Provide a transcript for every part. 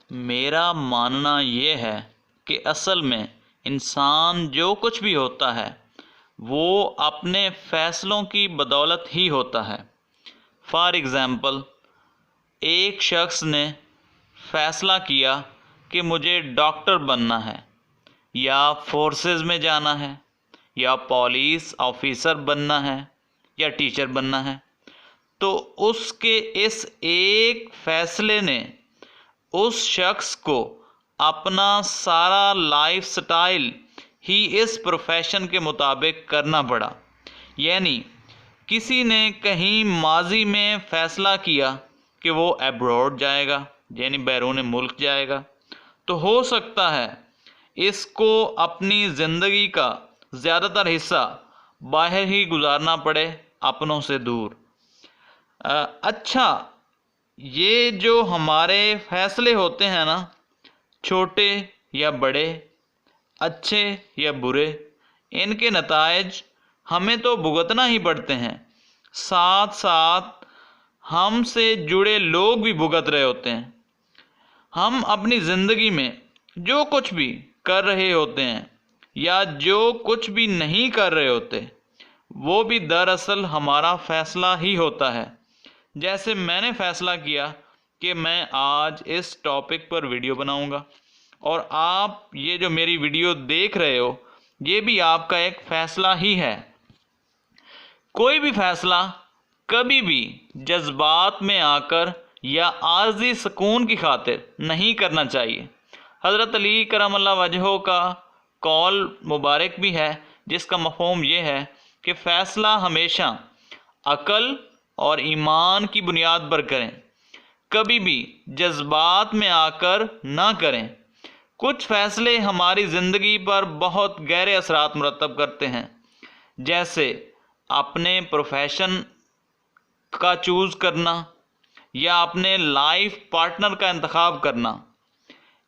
میرا ماننا یہ ہے کہ اصل میں انسان جو کچھ بھی ہوتا ہے وہ اپنے فیصلوں کی بدولت ہی ہوتا ہے۔ فار ایگزامپل، ایک شخص نے فیصلہ کیا کہ مجھے ڈاکٹر بننا ہے، یا فورسز میں جانا ہے، یا پولیس آفیسر بننا ہے، یا ٹیچر بننا ہے، تو اس کے اس ایک فیصلے نے اس شخص کو اپنا سارا لائف سٹائل ہی اس پروفیشن کے مطابق کرنا پڑا۔ یعنی کسی نے کہیں ماضی میں فیصلہ کیا کہ وہ ایبراڈ جائے گا، یعنی بیرون ملک جائے گا، تو ہو سکتا ہے اس کو اپنی زندگی کا زیادہ تر حصہ باہر ہی گزارنا پڑے، اپنوں سے دور۔ اچھا، یہ جو ہمارے فیصلے ہوتے ہیں نا، چھوٹے یا بڑے، اچھے یا برے، ان کے نتائج ہمیں تو بھگتنا ہی پڑتے ہیں، ساتھ ساتھ ہم سے جڑے لوگ بھی بھگت رہے ہوتے ہیں۔ ہم اپنی زندگی میں جو کچھ بھی کر رہے ہوتے ہیں یا جو کچھ بھی نہیں کر رہے ہوتے، وہ بھی دراصل ہمارا فیصلہ ہی ہوتا ہے۔ جیسے میں نے فیصلہ کیا کہ میں آج اس ٹاپک پر ویڈیو بناؤں گا، اور آپ یہ جو میری ویڈیو دیکھ رہے ہو، یہ بھی آپ کا ایک فیصلہ ہی ہے۔ کوئی بھی فیصلہ کبھی بھی جذبات میں آ کر یا عارضی سکون کی خاطر نہیں کرنا چاہیے۔ حضرت علی کرم اللہ وجہہ کا قول مبارک بھی ہے، جس کا مفہوم یہ ہے کہ فیصلہ ہمیشہ عقل اور ایمان کی بنیاد پر کریں، کبھی بھی جذبات میں آ کر نہ کریں۔ کچھ فیصلے ہماری زندگی پر بہت گہرے اثرات مرتب کرتے ہیں، جیسے اپنے پروفیشن کا چوز کرنا یا اپنے لائف پارٹنر کا انتخاب کرنا۔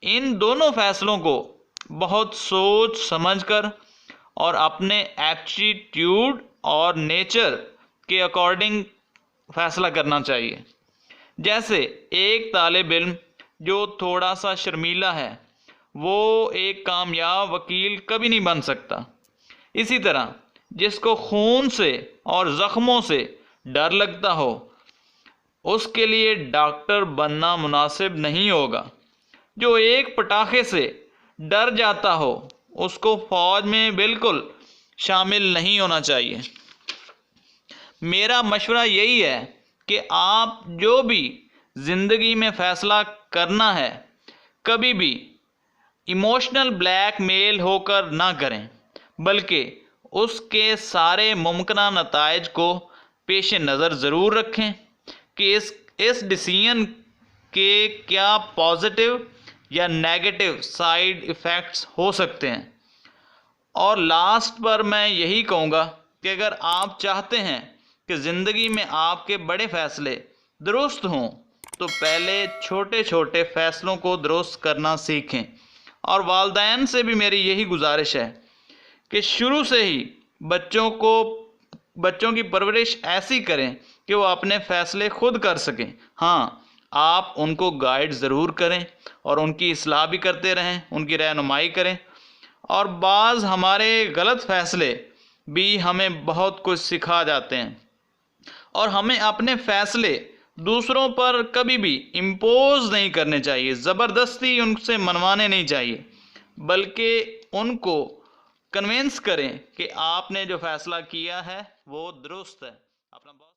ان دونوں فیصلوں کو بہت سوچ سمجھ کر اور اپنے ایپٹیٹیوڈ اور نیچر کے اکارڈنگ فیصلہ کرنا چاہیے۔ جیسے ایک طالب علم جو تھوڑا سا شرمیلا ہے، وہ ایک کامیاب وکیل کبھی نہیں بن سکتا۔ اسی طرح جس کو خون سے اور زخموں سے ڈر لگتا ہو، اس کے لیے ڈاکٹر بننا مناسب نہیں ہوگا۔ جو ایک پٹاخے سے ڈر جاتا ہو، اس کو فوج میں بالکل شامل نہیں ہونا چاہیے۔ میرا مشورہ یہی ہے کہ آپ جو بھی زندگی میں فیصلہ کرنا ہے، کبھی بھی ایموشنل بلیک میل ہو کر نہ کریں، بلکہ اس کے سارے ممکنہ نتائج کو پیش نظر ضرور رکھیں کہ اس ڈیسیژن کے کیا پازیٹیو یا نیگیٹو سائیڈ ایفیکٹس ہو سکتے ہیں۔ اور لاسٹ پر میں یہی کہوں گا کہ اگر آپ چاہتے ہیں کہ زندگی میں آپ کے بڑے فیصلے درست ہوں، تو پہلے چھوٹے چھوٹے فیصلوں کو درست کرنا سیکھیں۔ اور والدین سے بھی میری یہی گزارش ہے کہ شروع سے ہی بچوں کی پرورش ایسی کریں کہ وہ اپنے فیصلے خود کر سکیں۔ ہاں، آپ ان کو گائیڈ ضرور کریں اور ان کی اصلاح بھی کرتے رہیں، ان کی رہنمائی کریں۔ اور بعض ہمارے غلط فیصلے بھی ہمیں بہت کچھ سکھا جاتے ہیں، اور ہمیں اپنے فیصلے دوسروں پر کبھی بھی امپوز نہیں کرنے چاہیے، زبردستی ان سے منوانے نہیں چاہیے، بلکہ ان کو کنونس کریں کہ آپ نے جو فیصلہ کیا ہے وہ درست ہے۔ اپنا